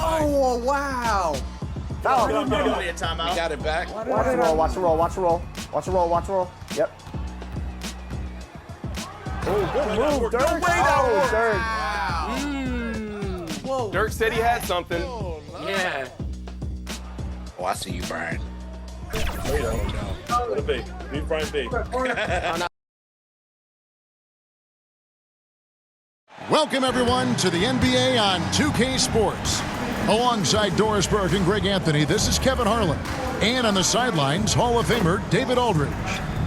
Oh, wow. Foul. We got it back. Watch the roll, watch the roll, watch the roll. Watch the roll, watch the roll. Yep. Oh, good move, Dirk. Oh, Dirk. Whoa. Dirk said he had something. Yeah. Oh, I see you, Brian. What a big. Leave Brian big. Welcome, everyone, to the NBA on 2K Sports. Alongside Doris Burke and Greg Anthony, this is Kevin Harlan. And on the sidelines, Hall of Famer David Aldridge.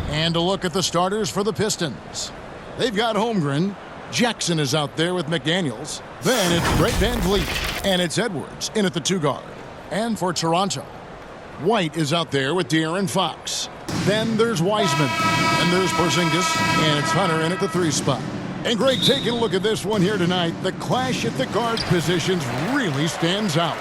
And a look at the starters for the Pistons. They've got Holmgren. Jackson is out there with McDaniels. Then it's Brett Van Vliet. And it's Edwards in at the 2-guard. And for Toronto, White is out there with De'Aaron Fox. Then there's Wiseman. And there's Porzingis. And it's Hunter in at the 3 spot. And Greg, taking a look at this one here tonight, the clash at the guard positions really stands out.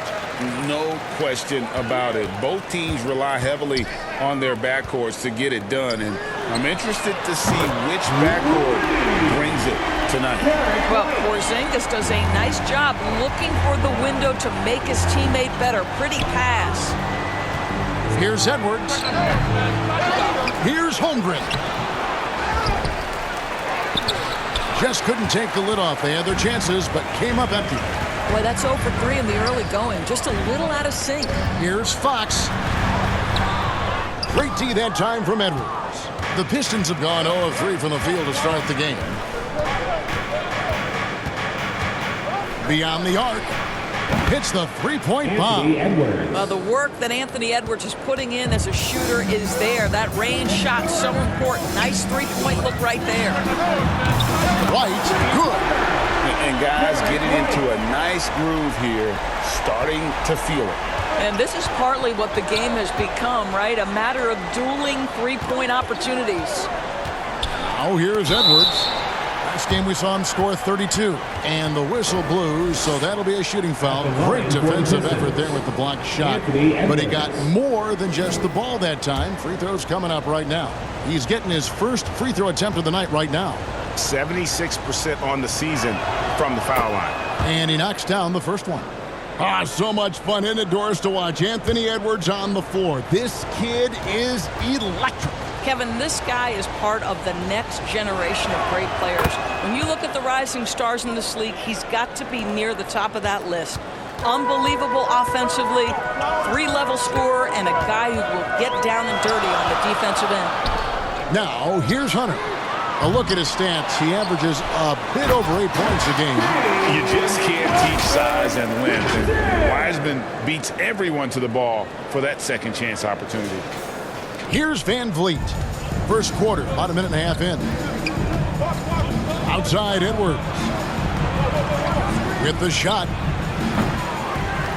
No question about it. Both teams rely heavily on their backcourts to get it done, and I'm interested to see which backcourt brings it tonight. Well, Porzingis does a nice job looking for the window to make his teammate better. Pretty pass. Here's Edwards. Here's Holmgren. Just couldn't take the lid off. They had their chances, but came up empty. Boy, that's 0 for 3 in the early going. Just a little out of sync. Here's Fox. Great D that time from Edwards. The Pistons have gone 0 of 3 from the field to start the game. Beyond the arc. Hits the three-point bomb. Well, the work that Anthony Edwards is putting in as a shooter is there. That range shot so important. Nice three-point look right there. White, good. And guys getting into a nice groove here, starting to feel it. And this is partly what the game has become, right? A matter of dueling three-point opportunities. Now here's Edwards. Last game we saw him score 32. And the whistle blew, so that'll be a shooting foul. Great defensive effort there with the blocked shot. But he got more than just the ball that time. Free throws coming up right now. He's getting his first free throw attempt of the night right now. 76% on the season from the foul line. And he knocks down the first one. So much fun in it, Doris, to watch Anthony Edwards on the floor. This kid is electric. Kevin, this guy is part of the next generation of great players. When you look at the rising stars in this league, he's got to be near the top of that list. Unbelievable offensively, 3-level scorer, and a guy who will get down and dirty on the defensive end. Now, here's Hunter. A look at his stats. He averages a bit over 8 points a game. You just can't teach size and length. And Wiseman beats everyone to the ball for that second chance opportunity. Here's Van Vliet. First quarter, about a minute and a half in. Outside Edwards. With the shot.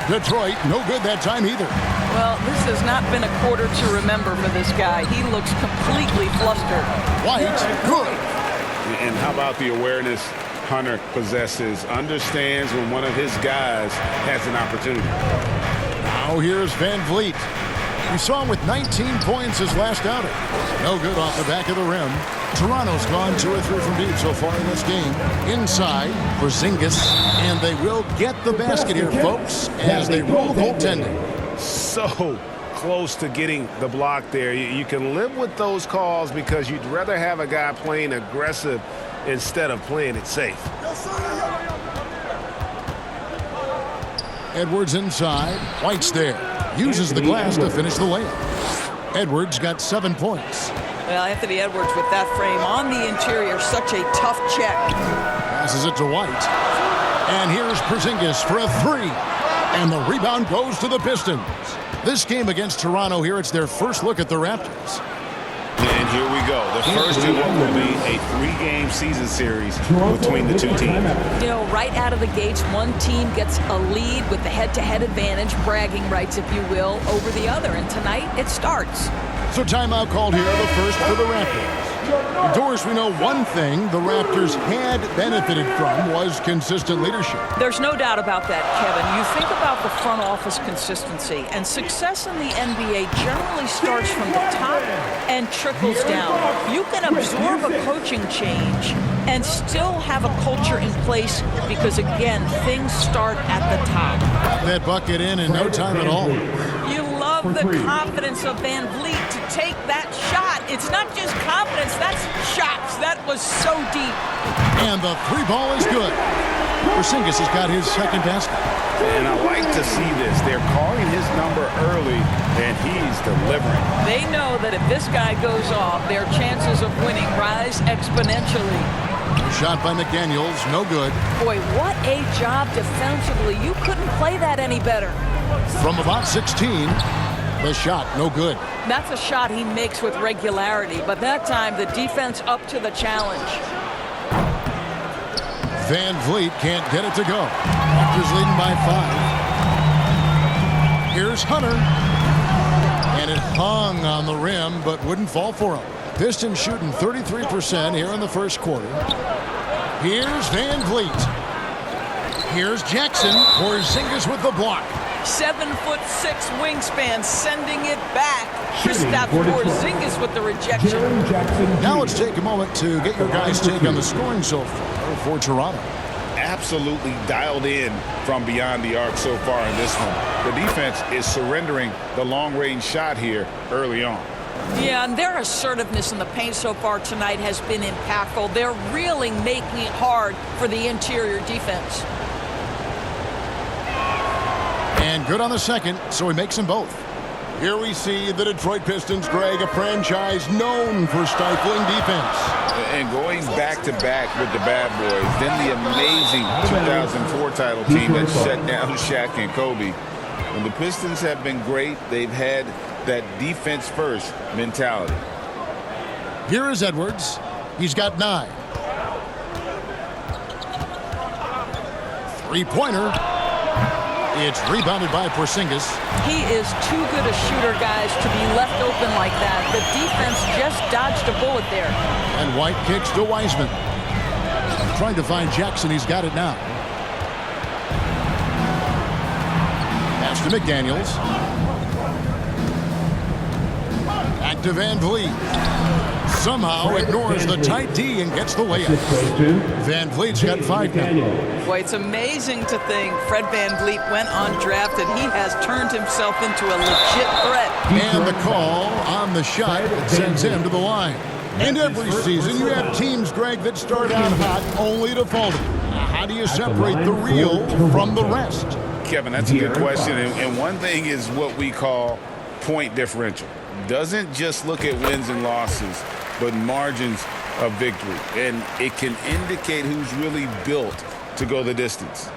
Detroit, no good that time either. Well, this has not been a quarter to remember for this guy. He looks completely flustered. White, good. And how about the awareness Hunter possesses? Understands when one of his guys has an opportunity. Now here's Van Vliet. We saw him with 19 points his last outing. No good off the back of the rim. Toronto's gone 2 or 3 from deep so far in this game. Inside, Porzingis, and they will get the basket here, folks, as they roll goaltending. So close to getting the block there. You can live with those calls because you'd rather have a guy playing aggressive instead of playing it safe. Edwards inside. White's there. Uses the glass to finish the layup. Edwards got 7 points. Well, Anthony Edwards with that frame on the interior, such a tough check. Passes it to White. And here's Porzingis for a 3. And the rebound goes to the Pistons. This game against Toronto here, it's their first look at the Raptors. And here we go. The first in what will be a 3-game season series between the two teams. You know, right out of the gates, one team gets a lead with the head-to-head advantage, bragging rights, if you will, over the other. And tonight, it starts. So timeout called here, the first for the Raptors. Doris, we know one thing the Raptors had benefited from was consistent leadership. There's no doubt about that, Kevin. You think about the front office consistency, and success in the NBA generally starts from the top and trickles down. You can absorb a coaching change and still have a culture in place because, again, things start at the top. That bucket in no time at all. You love the confidence of Van Vliet to take that shot. It's not just confidence, that's shots. That was so deep. And the three ball is good. Porzingis has got his second basket. And I like to see this. They're calling his number early, and he's delivering. They know that if this guy goes off, their chances of winning rise exponentially. Shot by McDaniels, no good. Boy, what a job defensively. You couldn't play that any better. From about 16, the shot, no good. That's a shot he makes with regularity, but that time the defense up to the challenge. Van Vliet can't get it to go. Raptors leading by 5. Here's Hunter. And it hung on the rim, but wouldn't fall for him. Pistons shooting 33% here in the first quarter. Here's Van Vliet. Here's Jackson. Porzingis with the block. 7'6" wingspan, sending it back. Kristaps Porzingis with the rejection. Now let's take a moment to get your guys' take on the scoring so far for Toronto. Absolutely dialed in from beyond the arc so far in this one. The defense is surrendering the long-range shot here early on. Yeah, and their assertiveness in the paint so far tonight has been impactful. They're really making it hard for the interior defense. And good on the second, so he makes them both. Here we see the Detroit Pistons, Greg, a franchise known for stifling defense. And going back-to-back with the bad boys, then the amazing 2004 title team that shut down Shaq and Kobe. When the Pistons have been great, they've had that defense-first mentality. Here is Edwards. He's got 9. Three-pointer. It's rebounded by Porzingis. He is too good a shooter, guys, to be left open like that. The defense just dodged a bullet there. And White kicks to Wiseman. Trying to find Jackson. He's got it now. Pass to McDaniels. Back to Van Vliet. Somehow ignores the tight D and gets the layup. Van Vliet's got 5 now. Boy, it's amazing to think Fred Van Vliet went undrafted. He has turned himself into a legit threat. And the call on the shot that sends him to the line. And every season you have teams, Greg, that start out hot only to falter. How do you separate the real from the rest? Kevin, that's a good question. And one thing is what we call point differential. Doesn't just look at wins and losses, but margins of victory. And it can indicate who's really built to go the distance.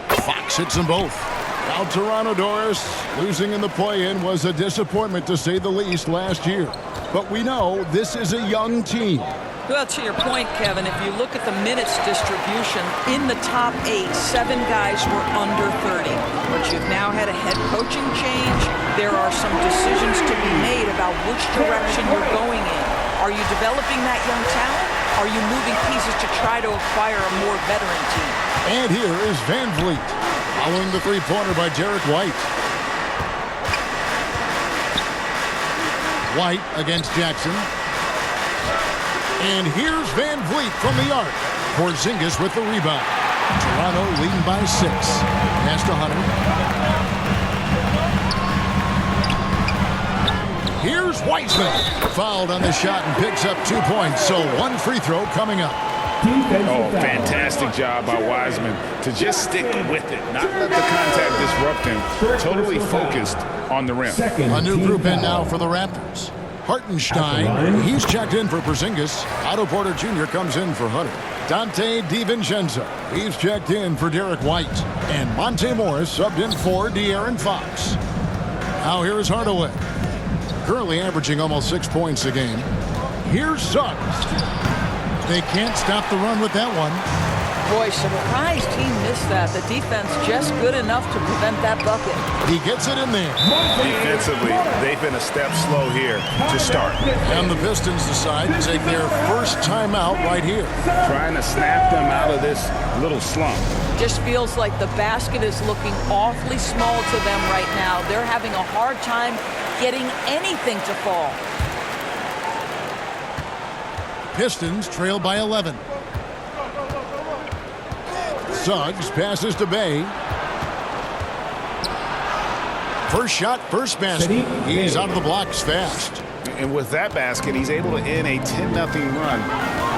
Fox hits them both. Now Toronto, Doris, losing in the play-in was a disappointment to say the least last year. But we know this is a young team. Well, to your point, Kevin, if you look at the minutes distribution, in the top 8, 7 guys were under 30. But you've now had a head coaching change. There are some decisions to be made about which direction you're going in. Are you developing that young talent? Are you moving pieces to try to acquire a more veteran team? And here is Van Vliet, following the three-pointer by Derek White. White against Jackson. And here's Van Vliet from the arc. Porzingis with the rebound. Toronto leading by 6. Pass to Hunter. Here's Wiseman. Fouled on the shot and picks up 2 points. So 1 free throw coming up. Oh, fantastic job by Wiseman to just stick with it, not let the contact disrupt him. Totally focused on the rim. A new group in now for the Raptors. Hartenstein, he's checked in for Porzingis. Otto Porter Jr. comes in for Hunter. Dante DiVincenzo, he's checked in for Derek White. And Monte Morris subbed in for De'Aaron Fox. Now here's Hardaway. Currently averaging almost 6 points a game. Here's Suggs. They can't stop the run with that one. Boy, surprised he missed that. The defense just good enough to prevent that bucket. He gets it in there. Defensively, they've been a step slow here to start. And the Pistons decide to take their first timeout right here. Trying to snap them out of this little slump. Just feels like the basket is looking awfully small to them right now. They're having a hard time getting anything to fall. Pistons trail by 11. Suggs passes to Bay. First shot, first basket. He's out of the blocks fast. And with that basket, he's able to end a 10-0 run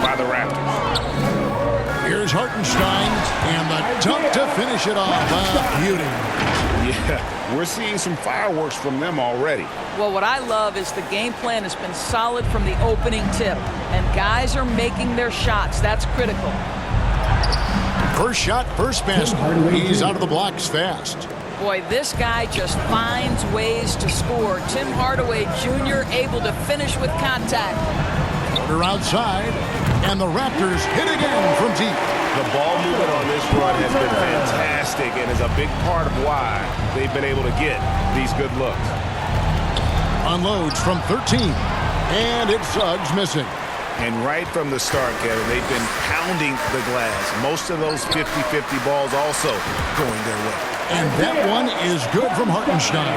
by the Raptors. Here's Hartenstein, and the dunk to finish it off. Beauty. Yeah, we're seeing some fireworks from them already. Well, what I love is the game plan has been solid from the opening tip, and guys are making their shots. That's critical. First shot, first basket. He's out of the blocks fast. Boy, this guy just finds ways to score. Tim Hardaway Jr. able to finish with contact. Quarter outside, and the Raptors hit again from deep. The ball movement on this run has been fantastic and is a big part of why they've been able to get these good looks. Unloads from 13, and it's Suggs missing. And right from the start, Kevin, they've been pounding the glass. Most of those 50-50 balls also going their way. And that one is good from Hartenstein.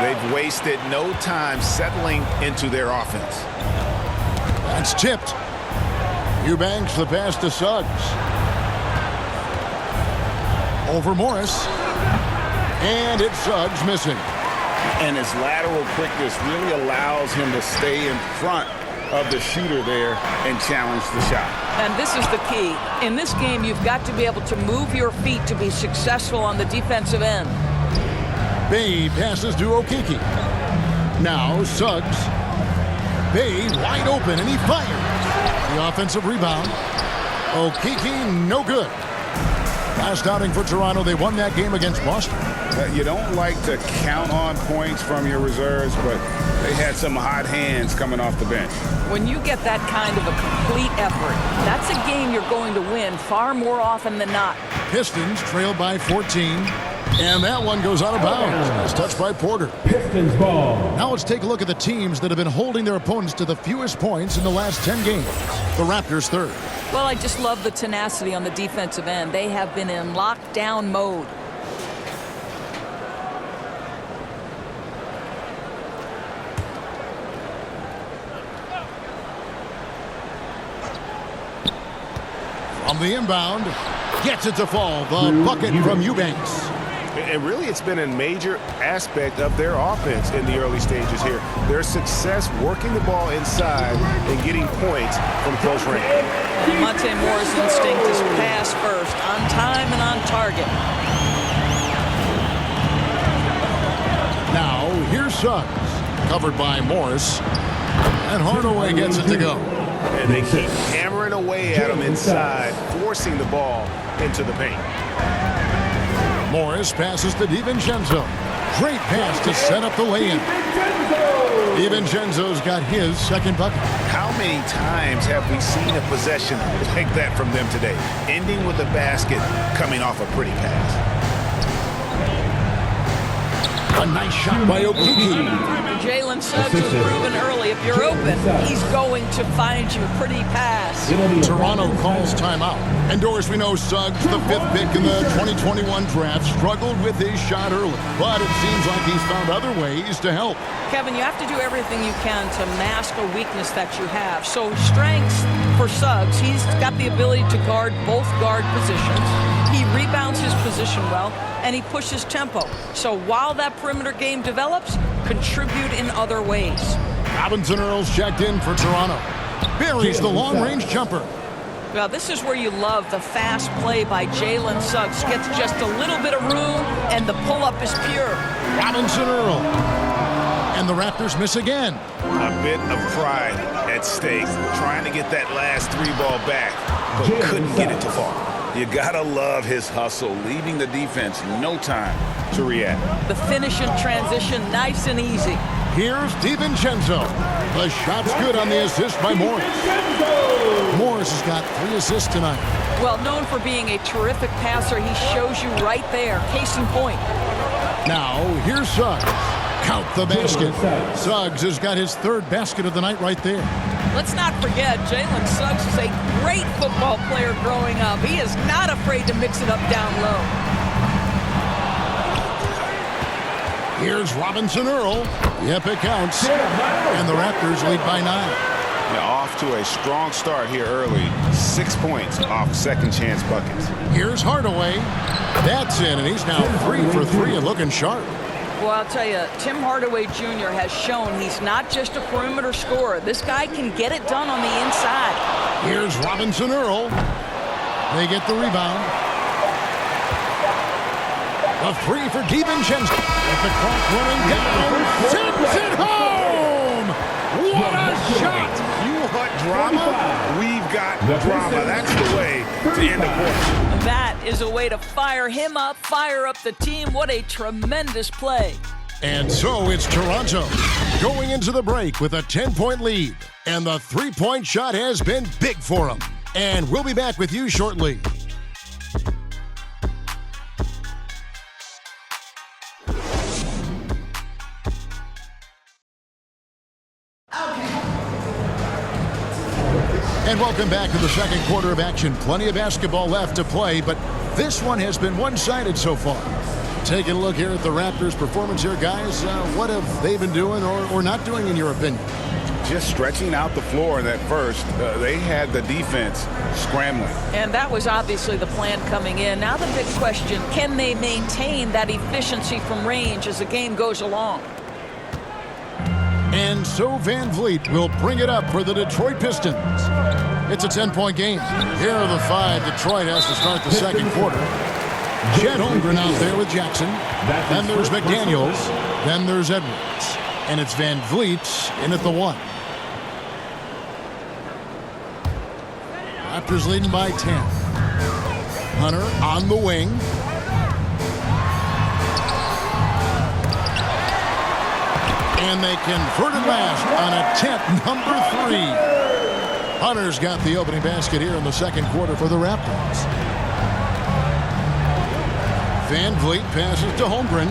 They've wasted no time settling into their offense. That's tipped. Eubanks the pass to Suggs. Over Morris. And it's Suggs missing. And his lateral quickness really allows him to stay in front of the shooter there and challenge the shot. And this is the key. In this game, you've got to be able to move your feet to be successful on the defensive end. Bay passes to Okeke. Now Suggs. Bay wide open, and he fires. The offensive rebound. Okeke, no good. Last outing for Toronto, they won that game against Boston. You don't like to count on points from your reserves, but they had some hot hands coming off the bench. When you get that kind of a complete effort, that's a game you're going to win far more often than not. Pistons trail by 14, and that one goes out of bounds. It's touched by Porter. Pistons ball. Now let's take a look at the teams that have been holding their opponents to the fewest points in the last 10 games. The Raptors third. Well, I just love the tenacity on the defensive end. They have been in lockdown mode. From the inbound, gets it to fall. The bucket from Eubanks. And really, it's been a major aspect of their offense in the early stages here. Their success working the ball inside and getting points from close range. Monte Moore's instinct is pass first, on time and on target. Now, here's Suggs, covered by Morris, and Hardaway gets it to go. And they keep hammering away at him inside, forcing the ball into the paint. Morris passes to DiVincenzo. Great pass to set up the lay-in. DiVincenzo's got his second bucket. How many times have we seen a possession like that from them today? Ending with a basket, coming off a pretty pass. A nice shot by Okeke. Jalen Suggs has proven early, if you're open, he's going to find you. Pretty pass. Toronto calls timeout. And Doris, we know Suggs, the fifth pick in the 2021 draft, struggled with his shot early. But it seems like he's found other ways to help. Kevin, you have to do everything you can to mask a weakness that you have. So strengths for Suggs, he's got the ability to guard both guard positions. He rebounds his position well, and he pushes tempo. So while that perimeter game develops, contribute in other ways. Robinson Earls checked in for Toronto. Buries the long-range jumper. Well, this is where you love the fast play by Jalen Suggs. Gets just a little bit of room, and the pull-up is pure. Robinson Earl. And the Raptors miss again. A bit of pride at stake, trying to get that last three ball back, but couldn't get it to fall. You gotta love his hustle, leaving the defense no time to react. The finish in transition, nice and easy. Here's DiVincenzo. The shot's good on the assist by Morris. Morris has got 3 assists tonight. Well, known for being a terrific passer, he shows you right there. Case in point. Now, here's Suggs. Count the basket. Suggs has got his 3rd basket of the night right there. Let's not forget, Jalen Suggs is a great football player growing up. He is not afraid to mix it up down low. Here's Robinson Earl. Yep, it counts. And the Raptors lead by 9. Now off to a strong start here early. 6 points off second chance buckets. Here's Hardaway. That's in, and he's now 3 for 3 and looking sharp. Well, I'll tell you, Tim Hardaway Jr. has shown he's not just a perimeter scorer. This guy can get it done on the inside. Here's Robinson Earl. They get the rebound. A 3 for DiVincenzo. With the clock running down. Sends it home! What a shot! You want drama? We've got drama. That's the way to end the quarter. That is a way to fire him up, fire up the team. What a tremendous play. And so it's Toronto going into the break with a 10-point lead. And the 3-point shot has been big for them. And we'll be back with you shortly. And welcome back to the second quarter of action. Plenty of basketball left to play, but this one has been one-sided so far. Taking a look here at the Raptors' performance here, guys. What have they been doing or not doing, in your opinion? Just stretching out the floor in that first. They had the defense scrambling. And that was obviously the plan coming in. Now the big question, can they maintain that efficiency from range as the game goes along? And so Van Vliet will bring it up for the Detroit Pistons. It's a 10-point game. Here are the 5 Detroit has to start the second quarter. Chet Holmgren out there with Jackson. Then there's McDaniels. Then there's Edwards. And it's Van Vliet in at the 1. Raptors leading by 10. Hunter on the wing. And they convert it last on attempt number 3. Hunter's got the opening basket here in the second quarter for the Raptors. Van Vliet passes to Holmgren.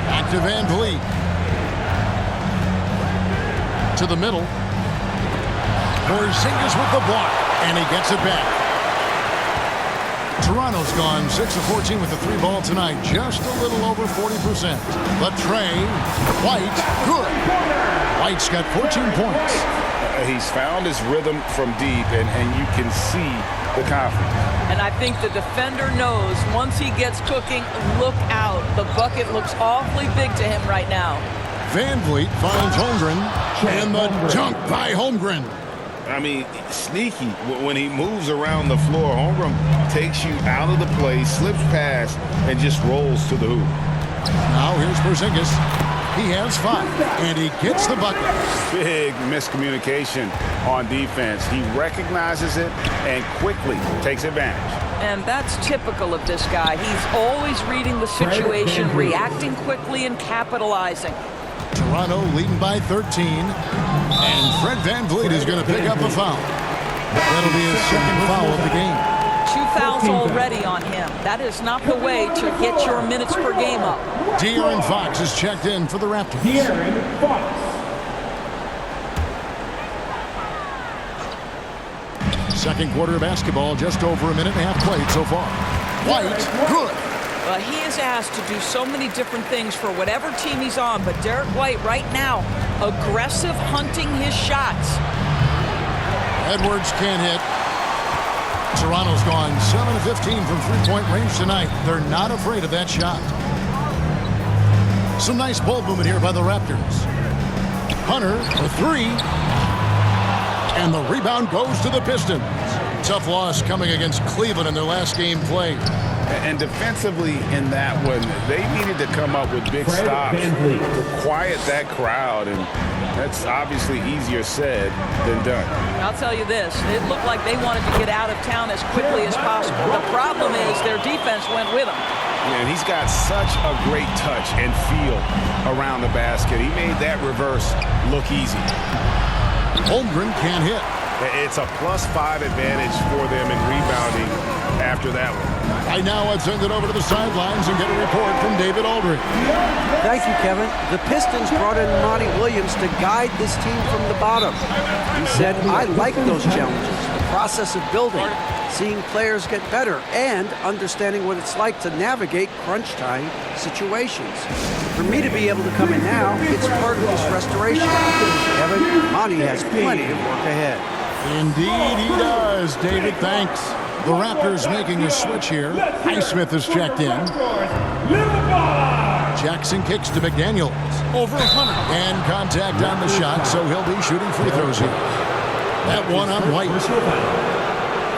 Back to Van Vliet. To the middle. Porzingis with the block, and he gets it back. Toronto's gone 6 of 14 with the 3 ball tonight, just a little over 40%. But Trey, White, good. White's got 14 points. He's found his rhythm from deep, and you can see the confidence. And I think the defender knows once he gets cooking, look out. The bucket looks awfully big to him right now. Van Vliet finds Holmgren, and the dunk by Holmgren. I mean, sneaky. When he moves around the floor, Holmgren takes you out of the play, slips past, and just rolls to the hoop. Now here's Porzingis. He has 5, and he gets the bucket. Big miscommunication on defense. He recognizes it and quickly takes advantage. And that's typical of this guy. He's always reading the situation, reacting quickly, and capitalizing. Toronto leading by 13. And Fred Van Vliet is going to pick up a foul. That'll be his second foul of the game. 2 fouls already on him. That is not the way to get your minutes per game up. De'Aaron Fox is checked in for the Raptors. De'Aaron Fox. Second quarter of basketball, just over a minute and a half played so far. White, good. Well, he is asked to do so many different things for whatever team he's on, but Derek White right now, aggressive hunting his shots. Edwards can't hit. Toronto's gone 7 of 15 from three-point range tonight. They're not afraid of that shot. Some nice ball movement here by the Raptors. Hunter, a 3. And the rebound goes to the Pistons. Tough loss coming against Cleveland in their last game played. And defensively in that one, they needed to come up with big stops to quiet that crowd. And That's obviously easier said than done. I'll tell you this, it looked like they wanted to get out of town as quickly as possible. The problem is their defense went with them. And he's got such a great touch and feel around the basket. He made that reverse look easy. Holmgren can't hit. It's a +5 advantage for them in rebounding after that one. Right now, I'd send it over to the sidelines and get a report from David Aldridge. Thank you, Kevin. The Pistons brought in Monty Williams to guide this team from the bottom. He said, I like those challenges, the process of building, seeing players get better, and understanding what it's like to navigate crunch time situations. For me to be able to come in now, it's part of this restoration. Kevin, Monty has plenty of work ahead. Indeed he does, David. Thanks. The Raptors making a switch here. Highsmith is checked in. Jackson kicks to McDaniels. Over 100. And contact on the shot, so he'll be shooting free throws here. That one on White.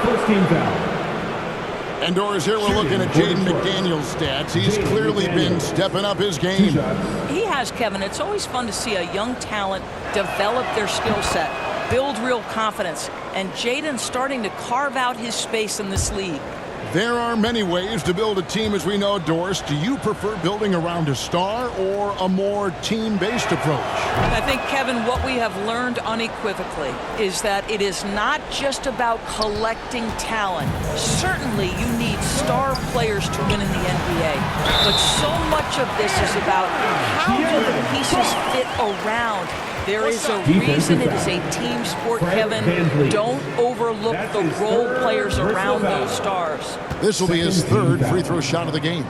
First team foul. And Doris, here we're looking at Jaden McDaniels' stats. He's clearly been stepping up his game. He has, Kevin. It's always fun to see a young talent develop their skill set, build real confidence, and Jaden's starting to carve out his space in this league. There are many ways to build a team, as we know, Doris. Do you prefer building around a star or a more team-based approach? I think, Kevin, what we have learned unequivocally is that it is not just about collecting talent. Certainly, you need star players to win in the NBA. But so much of this is about how do the pieces fit around. There is a reason it is a team sport, Kevin. Don't overlook the role players around those stars. This will be his third free throw shot of the game.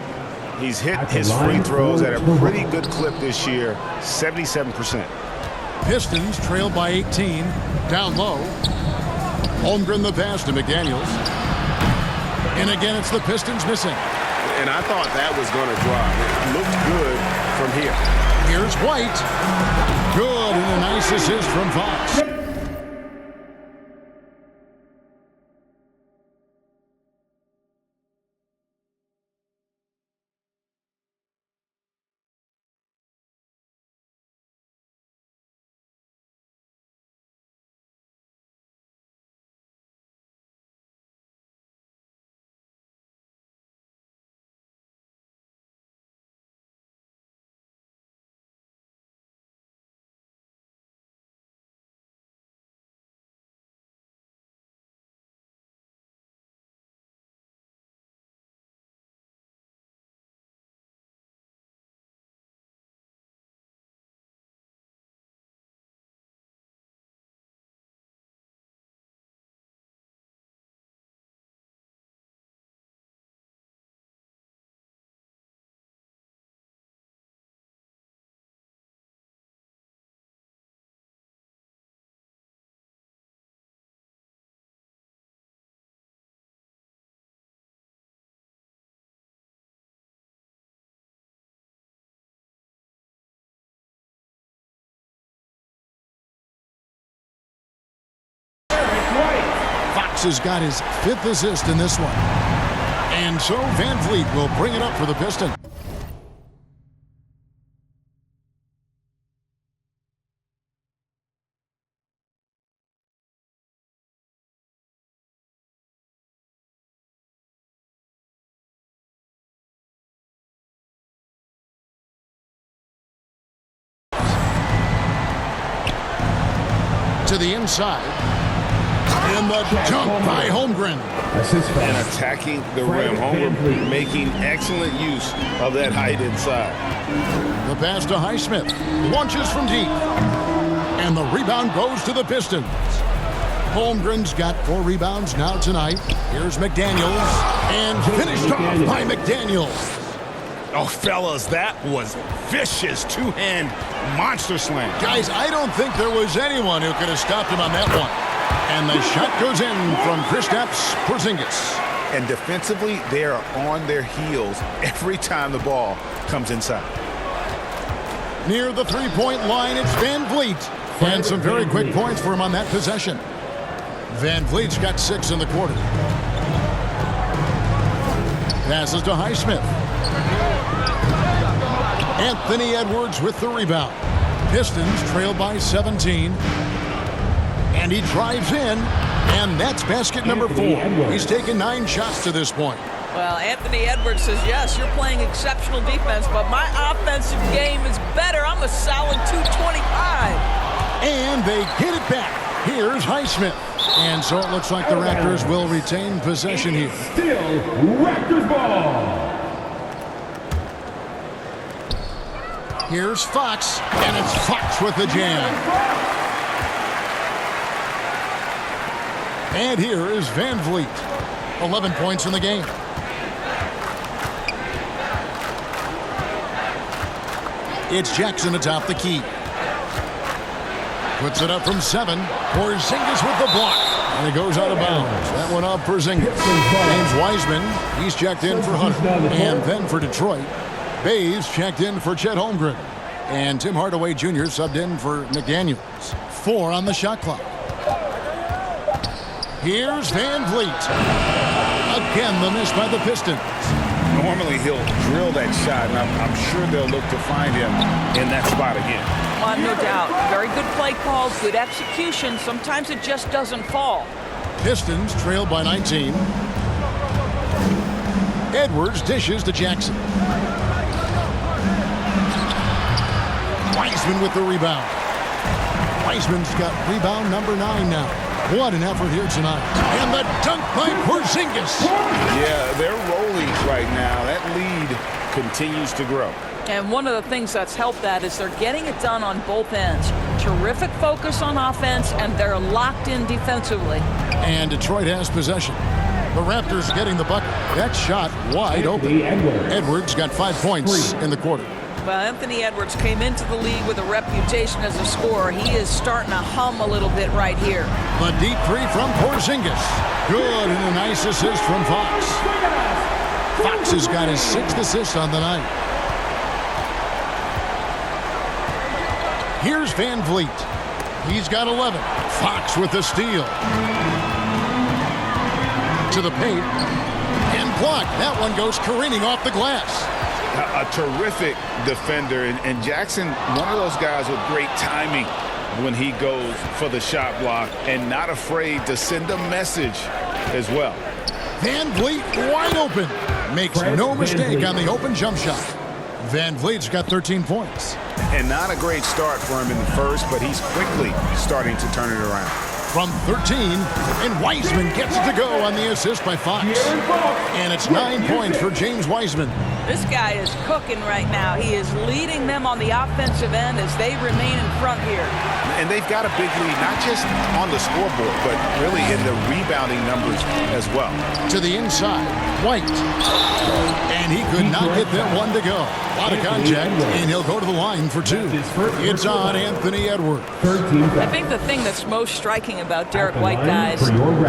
He's hit his free throws at a pretty good clip this year, 77%. Pistons trailed by 18. Down low. Holmgren the pass to McDaniels. And again, it's the Pistons missing. And I thought that was going to drop. It looked good from here. Here's White. Good, and a nice assist from Fox. Fox has got his 5th assist in this one. And so Van Vliet will bring it up for the Pistons. To the inside. And the dunk by Holmgren. And attacking the rim. Holmgren making excellent use of that height inside. The pass to Highsmith. Launches from deep. And the rebound goes to the Pistons. Holmgren's got 4 rebounds now tonight. Here's McDaniels. And finished off by McDaniels. Oh, fellas, that was vicious two-hand monster slam. Guys, I don't think there was anyone who could have stopped him on that one. And the shot goes in from Kristaps Porzingis. And defensively, they are on their heels every time the ball comes inside. Near the three-point line, it's Van Vliet. And some very quick points for him on that possession. Van Vliet's got 6 in the quarter. Passes to Highsmith. Anthony Edwards with the rebound. Pistons trail by 17. And he drives in, and that's basket number 4. He's taken 9 shots to this point. Well, Anthony Edwards says, yes, you're playing exceptional defense, but my offensive game is better. I'm a solid 225. And they get it back. Here's Highsmith. And so it looks like the Raptors will retain possession here. Still Raptors ball. Here's Fox, and it's Fox with the jam. And here is Van Vliet. 11 points in the game. It's Jackson atop the key. Puts it up from 7. Porzingis with the block. And it goes out of bounds. That one off Porzingis. James Wiseman, he's checked in for Hunter. And then for Detroit, Bays checked in for Chet Holmgren. And Tim Hardaway Jr. subbed in for McDaniels. 4 on the shot clock. Here's Van Vliet. Again, the miss by the Pistons. Normally he'll drill that shot, and I'm sure they'll look to find him in that spot again. No doubt. Very good play call, good execution. Sometimes it just doesn't fall. Pistons trail by 19. Edwards dishes to Jackson. Wiseman with the rebound. Wiseman's got rebound number 9 now. What an effort here tonight. And the dunk by Porzingis. Yeah, they're rolling right now. That lead continues to grow. And one of the things that's helped that is they're getting it done on both ends. Terrific focus on offense, and they're locked in defensively. And Detroit has possession. The Raptors getting the bucket. That shot wide open. Edwards got 5 points in the quarter. Well, Anthony Edwards came into the league with a reputation as a scorer. He is starting to hum a little bit right here. The deep 3 from Porzingis. Good, and a nice assist from Fox. Fox has got his 6th assist on the night. Here's Van Vliet. He's got 11. Fox with the steal. To the paint. And blocked. That one goes careening off the glass. A terrific defender, and Jackson, one of those guys with great timing when he goes for the shot block and not afraid to send a message as well. Van Vliet wide open. Makes no mistake on the open jump shot. Van Vliet's got 13 points. And not a great start for him in the first, but he's quickly starting to turn it around. From 13, and Wiseman gets it to go on the assist by Fox. And it's 9 points for James Wiseman. This guy is cooking right now. He is leading them on the offensive end as they remain in front here. And they've got a big lead, not just on the scoreboard, but really in the rebounding numbers as well. To the inside, White. And he could not get that one to go. A lot of contact, and he'll go to the line for 2. It's on Anthony Edwards. I think the thing that's most striking about Derek White, guys,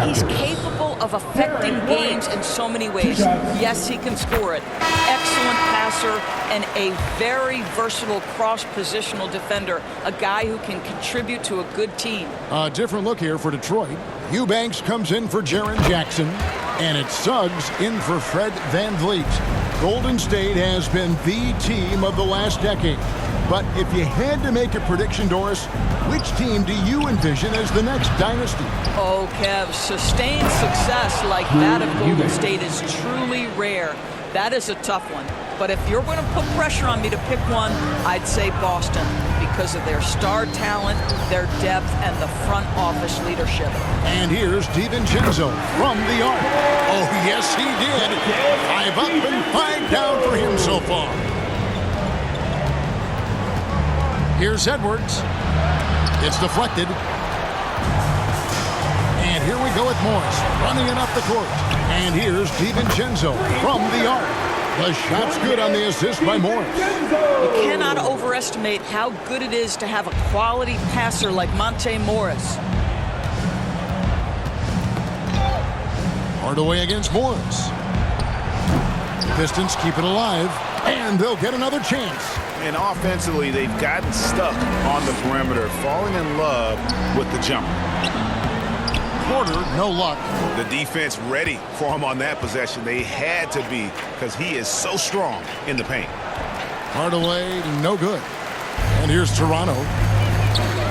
he's capable of affecting games in so many ways. Yes, he can score it. Excellent passer and a very versatile cross-positional defender. A guy who can contribute to a good team. A different look here for Detroit. Eubanks comes in for Jaren Jackson. And it's Suggs in for Fred Van Vliet. Golden State has been the team of the last decade. But if you had to make a prediction, Doris, which team do you envision as the next dynasty? Oh, Kev, sustained success like that of Golden State is truly rare. That is a tough one. But if you're going to put pressure on me to pick one, I'd say Boston because of their star talent, their depth, and the front office leadership. And here's DiVincenzo from the arc. Oh, yes, he did. 5 up and 5 down for him so far. Here's Edwards. It's deflected. And here we go with Morris running it up the court. And here's DiVincenzo from the arc. The shot's good on the assist by Morris. You cannot overestimate how good it is to have a quality passer like Monte Morris. Hardaway against Morris. The Pistons keep it alive, and they'll get another chance. And offensively, they've gotten stuck on the perimeter, falling in love with the jumper. Porter, no luck. The defense ready for him on that possession. They had to be because he is so strong in the paint. Hardaway, no good. And here's Toronto.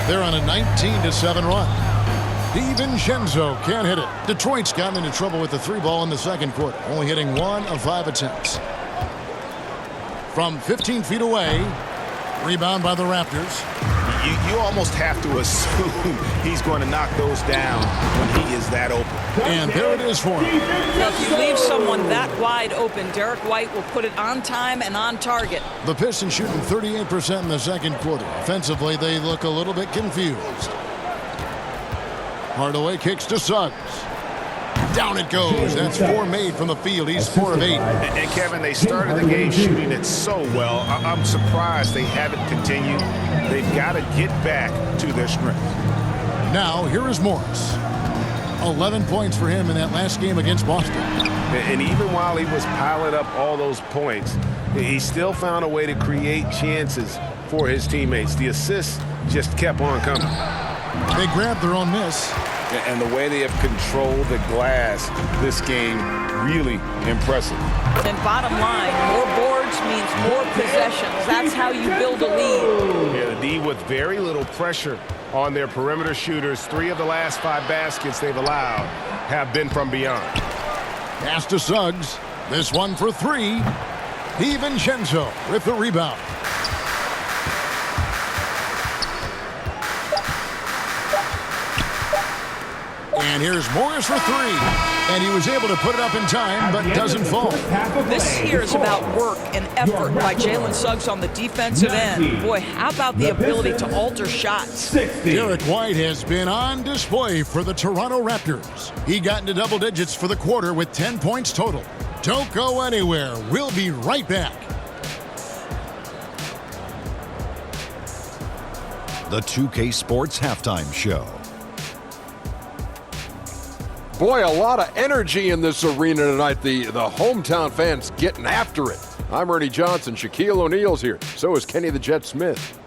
They're on a 19-7 run. DiVincenzo can't hit it. Detroit's gotten into trouble with the 3-ball in the second quarter, only hitting 1 of 5 attempts. From 15 feet away, rebound by the Raptors. You almost have to assume he's going to knock those down when he is that open. And there it is for him. Well, if you leave someone that wide open, Derek White will put it on time and on target. The Pistons shooting 38% in the second quarter. Offensively, they look a little bit confused. Hardaway kicks to Suggs. Down it goes. That's 4 made from the field. He's 4 of 8. And Kevin, they started the game shooting it so well. I'm surprised they haven't continued. They've got to get back to their strength. Now, here is Morris. 11 points for him in that last game against Boston. And even while he was piling up all those points, he still found a way to create chances for his teammates. The assists just kept on coming. They grabbed their own miss. And the way they have controlled the glass this game, really impressive. And bottom line, more boards means more possessions. That's how you build a lead. Yeah, the D with very little pressure on their perimeter shooters. 3 of the last 5 baskets they've allowed have been from beyond. Pass to Suggs. This one for 3. DiVincenzo with the rebound. And here's Morris for 3. And he was able to put it up in time, but doesn't fall. This here is about work and effort by Jalen Suggs on the defensive end. Boy, how about the ability to alter shots? Derek White has been on display for the Toronto Raptors. He got into double digits for the quarter with 10 points total. Don't go anywhere. We'll be right back. The 2K Sports Halftime Show. Boy, a lot of energy in this arena tonight. The hometown fans getting after it. I'm Ernie Johnson. Shaquille O'Neal's here. So is Kenny the Jet Smith.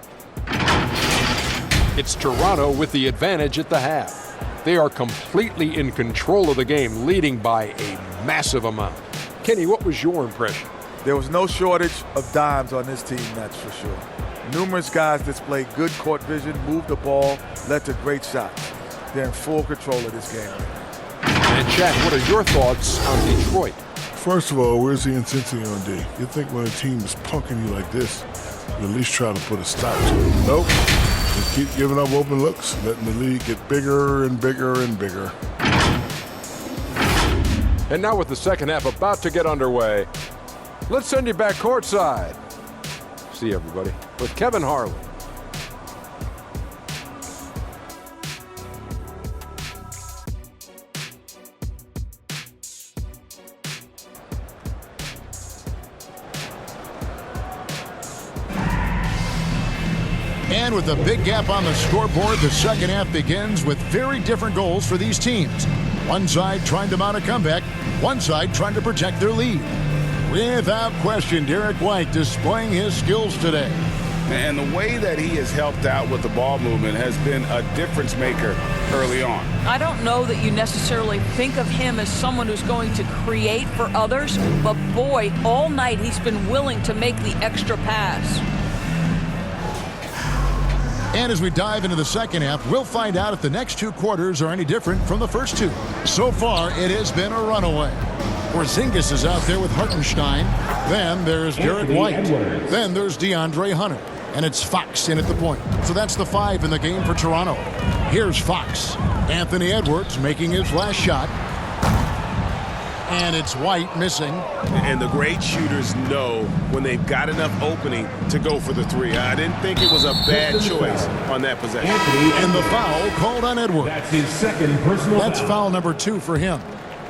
It's Toronto with the advantage at the half. They are completely in control of the game, leading by a massive amount. Kenny, what was your impression? There was no shortage of dimes on this team, that's for sure. Numerous guys displayed good court vision, moved the ball, led to great shots. They're in full control of this game. And Jack, what are your thoughts on Detroit? First of all, where's the intensity on D? You think when a team is punking you like this, you at least try to put a stop to it. Nope. Just keep giving up open looks, letting the lead get bigger and bigger and bigger. And now with the second half about to get underway, let's send you back courtside. See you, everybody, with Kevin Harlan. And with a big gap on the scoreboard, the second half begins with very different goals for these teams. One side trying to mount a comeback, one side trying to protect their lead. Without question, Derek White displaying his skills today. And the way that he has helped out with the ball movement has been a difference maker early on. I don't know that you necessarily think of him as someone who's going to create for others, but boy, all night he's been willing to make the extra pass. And as we dive into the second half, we'll find out if the next 2 quarters are any different from the first 2. So far, it has been a runaway. Porzingis is out there with Hartenstein. Then there's Derek White. Then there's DeAndre Hunter. And it's Fox in at the point. So that's the 5 in the game for Toronto. Here's Fox. Anthony Edwards making his last shot. And it's White missing. And the great shooters know when they've got enough opening to go for the 3. I didn't think it was a bad choice on that possession. And the foul called on Edwards. That's his second personal That's foul number 2 for him.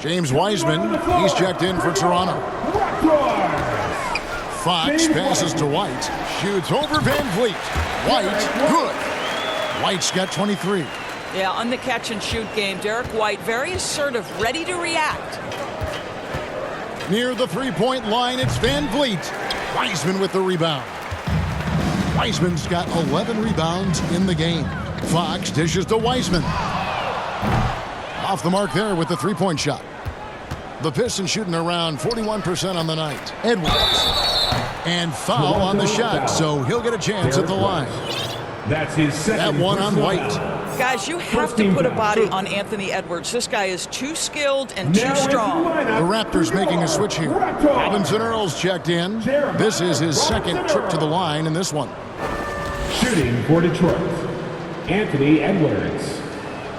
James Wiseman, he's checked in for Toronto. Fox passes to White. Shoots over Van Vliet. White, good. White's got 23. Yeah, on the catch and shoot game, Derek White very assertive, ready to react. Near the 3-point line, it's Van Vliet. Wiseman with the rebound. Wiseman's got 11 rebounds in the game. Fox dishes to Wiseman. Off the mark there with the 3-point shot. The Pistons shooting around 41% on the night. Edwards. And foul on the shot, so he'll get a chance at the line. That's his second. That one on White. Guys, you have to put a body on Anthony Edwards. This guy is too skilled and too strong. The Raptors making a switch here. Robinson Earls checked in. This is his second trip to the line in this one. Shooting for Detroit, Anthony Edwards.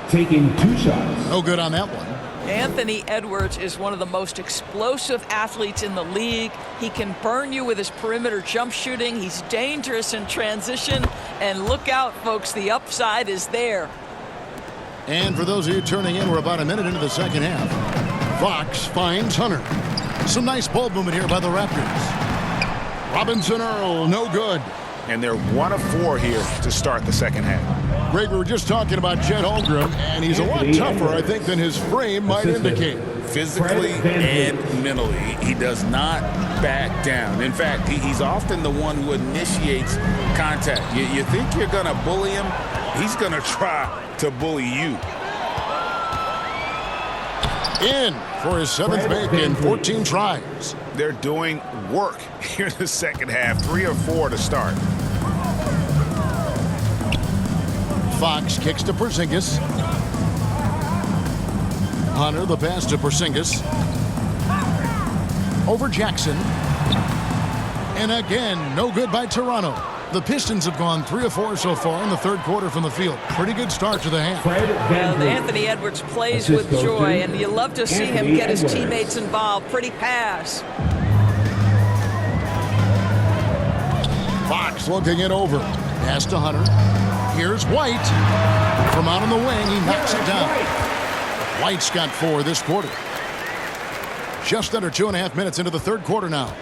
Taking 2 shots. No good on that one. Anthony Edwards is one of the most explosive athletes in the league. He can burn you with his perimeter jump shooting. He's dangerous in transition. And look out, folks, the upside is there. And for those of you turning in, we're about a minute into the second half. Fox finds Hunter. Some nice ball movement here by the Raptors. Robinson Earl, no good. And they're 1 of 4 here to start the second half. Greg, we were just talking about Chet Holmgren, and he's a lot tougher, I think, than his frame might indicate. Physically and mentally, he does not back down. In fact, he's often the one who initiates contact. You think you're going to bully him, he's going to try to bully you. In for his 7th make in 14 tries. They're doing work here in the second half. 3 or 4 to start. Fox kicks to Porzingis. Hunter, the pass to Porzingis. Over Jackson. And again, no good by Toronto. The Pistons have gone 3 of 4 so far in the third quarter from the field. Pretty good start to the half. Anthony Edwards plays with joy, and you love to see him get his teammates involved. Pretty pass. Fox looking it over. Pass to Hunter. Here's White. From out on the wing, he knocks it down. White's got 4 this quarter. Just under 2.5 minutes into the third quarter now.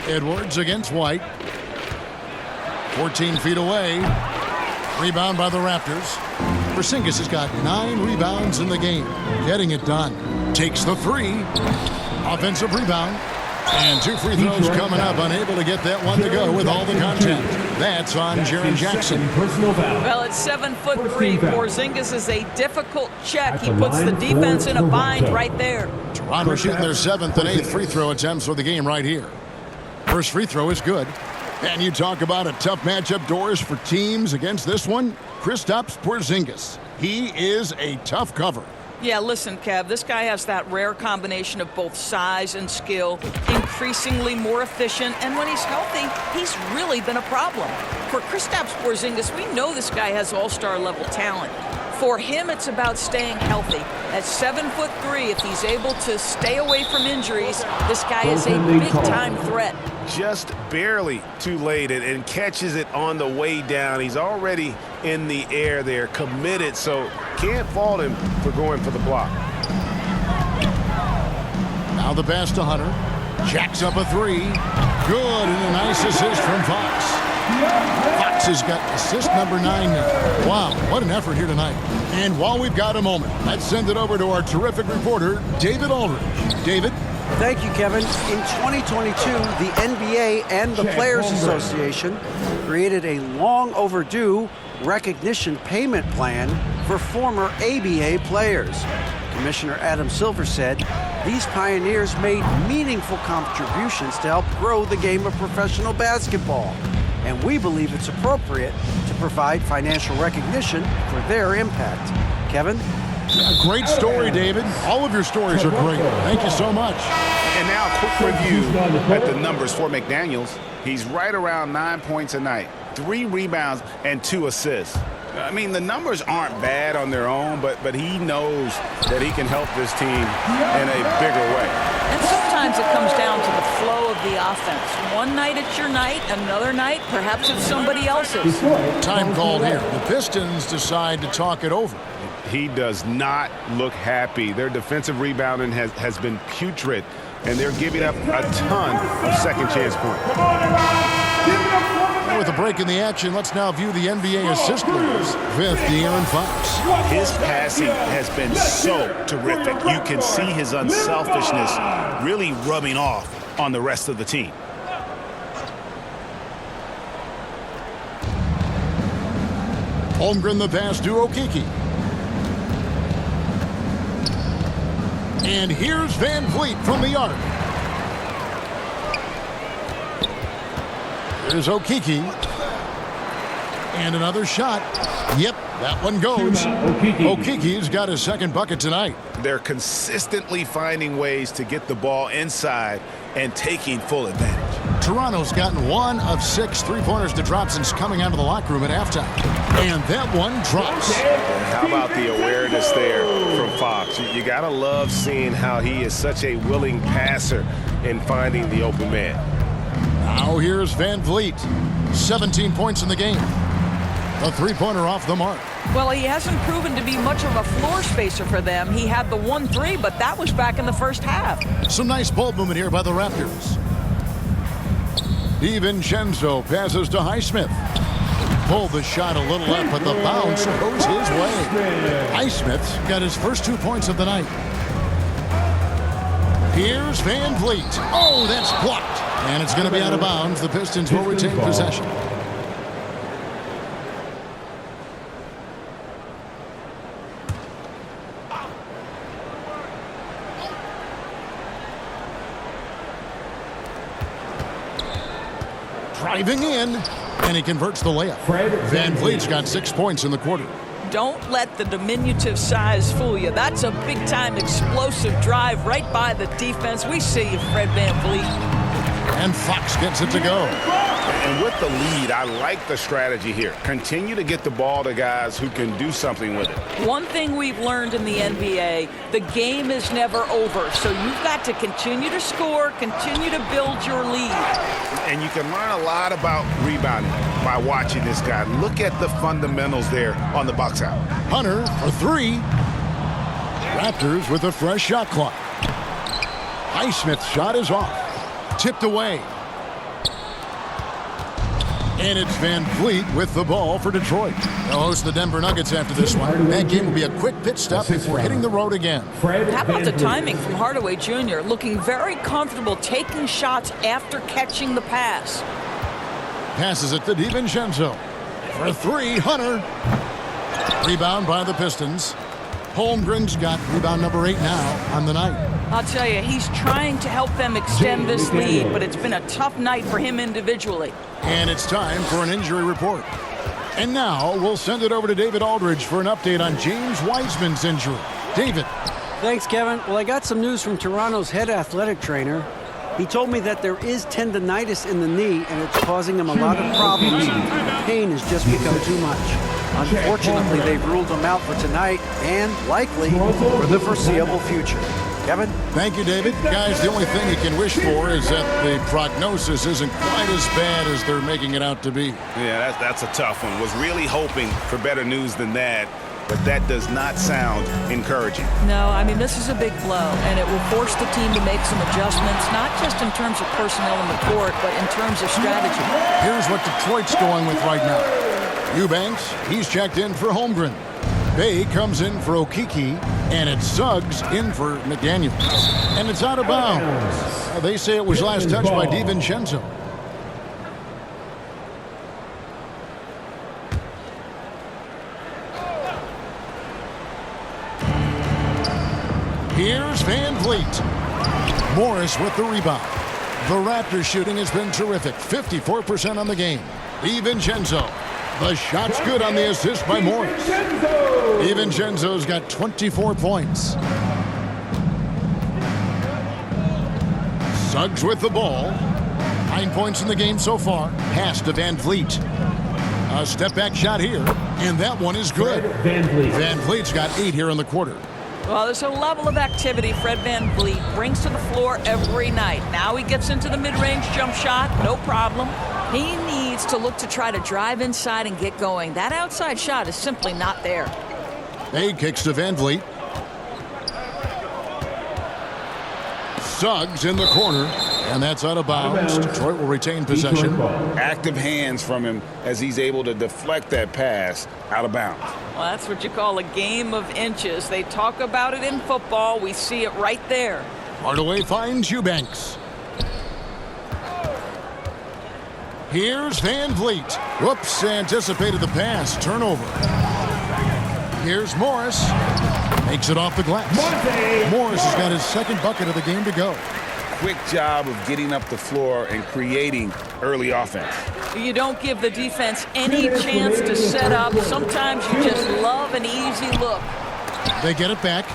Edwards against White. 14 feet away. Rebound by the Raptors. Porzingis has got 9 rebounds in the game. Getting it done. Takes the 3. Offensive rebound. And 2 free throws coming up. Unable to get that one to go with all the contact. That's on Jaren Jackson. Well, it's 7'3". Porzingis is a difficult check. He puts the defense in a bind right there. Toronto shooting their 7th and 8th free throw attempts for the game right here. First free throw is good. And you talk about a tough matchup, Doris, for teams against this one. Kristaps Porzingis. He is a tough cover. Yeah, listen, Kev, this guy has that rare combination of both size and skill, increasingly more efficient, and when he's healthy, he's really been a problem. For Kristaps Porzingis, we know this guy has all-star level talent. For him, it's about staying healthy. At 7'3", if he's able to stay away from injuries, this guy is a big-time threat. Just barely too late and catches it on the way down. He's already in the air there, committed, so can't fault him for going for the block. Now the pass to Hunter. Jacks up a 3. Good, and a nice assist from Fox. Fox has got assist number 9 now. Wow, what an effort here tonight. And while we've got a moment, let's send it over to our terrific reporter, David Aldridge. David? Thank you, Kevin. In 2022, the NBA and the Players Association created a long overdue recognition payment plan for former ABA players. Commissioner Adam Silver said these pioneers made meaningful contributions to help grow the game of professional basketball. And we believe it's appropriate to provide financial recognition for their impact. Kevin? A great story, David. All of your stories are great. Thank you so much. And now a quick review at the numbers for McDaniels. He's right around 9 points a night, 3 rebounds, and 2 assists. I mean, the numbers aren't bad on their own, but he knows that he can help this team in a bigger way. And sometimes it comes down to the flow of the offense. One night it's your night, another night perhaps it's somebody else's. Time called here. The Pistons decide to talk it over. He does not look happy. Their defensive rebounding has been putrid, and they're giving up a ton of second chance points. With a break in the action, let's now view the NBA assist leaders with De'Aaron Fox. His passing has been so terrific. You can see his unselfishness really rubbing off on the rest of the team. Holmgren the pass to Okeke. And here's Van Vliet from the arc. Here's Okeke. And another shot. Yep, that one goes. Okeke's got his second bucket tonight. They're consistently finding ways to get the ball inside and taking full advantage. Toronto's gotten 1 of 6 3-pointers to drop since coming out of the locker room at halftime. And that one drops. How about the awareness there from Fox? You got to love seeing how he is such a willing passer in finding the open man. Now here's Van Vliet. 17 points in the game. A 3-pointer off the mark. Well, he hasn't proven to be much of a floor spacer for them. He had the 1-3, but that was back in the first half. Some nice ball movement here by the Raptors. DiVincenzo passes to Highsmith. Pulled the shot a little left, but the bounce goes his way. Highsmith's got his first 2 points of the night. Here's Van Vliet. Oh, that's blocked. And it's going to be out of bounds. The Pistons will retain possession. Driving in, and he converts the layup. Van Vliet's got 6 points in the quarter. Don't let the diminutive size fool you. That's a big-time explosive drive right by the defense. We see you, Fred Van Vliet. And Fox gets it to go. And with the lead, I like the strategy here. Continue to get the ball to guys who can do something with it. One thing we've learned in the NBA, the game is never over. So you've got to continue to score, continue to build your lead. And you can learn a lot about rebounding by watching this guy. Look at the fundamentals there on the box out. Hunter for 3. Raptors with a fresh shot clock. Highsmith's shot is off. Tipped away. And it's Van Vliet with the ball for Detroit. They'll host the Denver Nuggets after this one. That game will be a quick pit stop before hitting the road again. How about the timing from Hardaway Jr. looking very comfortable taking shots after catching the pass. Passes it to DiVincenzo. For 3, Hunter. Rebound by the Pistons. Holmgren's got rebound number 8 now on the night. I'll tell you, he's trying to help them extend this lead, but it's been a tough night for him individually. And it's time for an injury report. And now we'll send it over to David Aldridge for an update on James Wiseman's injury. David. Thanks, Kevin. Well, I got some news from Toronto's head athletic trainer. He told me that there is tendonitis in the knee, and it's causing him a lot of problems. The pain has just become too much. Unfortunately, they've ruled him out for tonight and likely for the foreseeable future. Kevin? Thank you, David. Guys, the only thing you can wish for is that the prognosis isn't quite as bad as they're making it out to be. Yeah, that's a tough one. Was really hoping for better news than that, but that does not sound encouraging. No, I mean, this is a big blow, and it will force the team to make some adjustments, not just in terms of personnel in the court, but in terms of strategy. Here's what Detroit's going with right now. Eubanks, he's checked in for Holmgren. Bay comes in for Okeke, and it's Suggs in for McDaniels. And it's out of bounds. They say it was last touched by DiVincenzo. Here's Van Vliet. Morris with the rebound. The Raptors shooting has been terrific. 54% on the game. DiVincenzo. The shot's good on the assist by Morris. DiVincenzo's got 24 points. Suggs with the ball. 9 points in the game so far. Pass to Van Vliet. A step-back shot here, and that one is good. Van Vliet's got 8 here in the quarter. Well, there's a level of activity Fred Van Vliet brings to the floor every night. Now he gets into the mid-range jump shot, no problem. He needs to look to try to drive inside and get going. That outside shot is simply not there. Bay kicks to Van Vliet. Suggs in the corner, and that's out of bounds. Detroit will retain possession. Active hands from him as he's able to deflect that pass out of bounds. Well, that's what you call a game of inches. They talk about it in football. We see it right there. Hardaway finds Eubanks. Here's Van Vliet. Whoops, anticipated the pass. Turnover. Here's Morris. Makes it off the glass. Morris has got his second bucket of the game to go. Quick job of getting up the floor and creating early offense. You don't give the defense any chance to set up. Sometimes you just love an easy look. They get it back.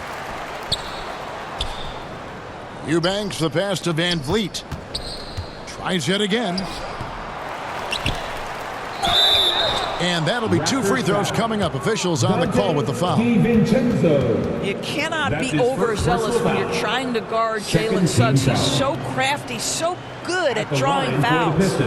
Eubanks, the pass to Van Vliet. Tries yet again. And that'll be 2 free throws coming up. Officials on the call with the foul. You cannot be overzealous when you're trying to guard Jalen Suggs. He's so crafty, so good at drawing fouls.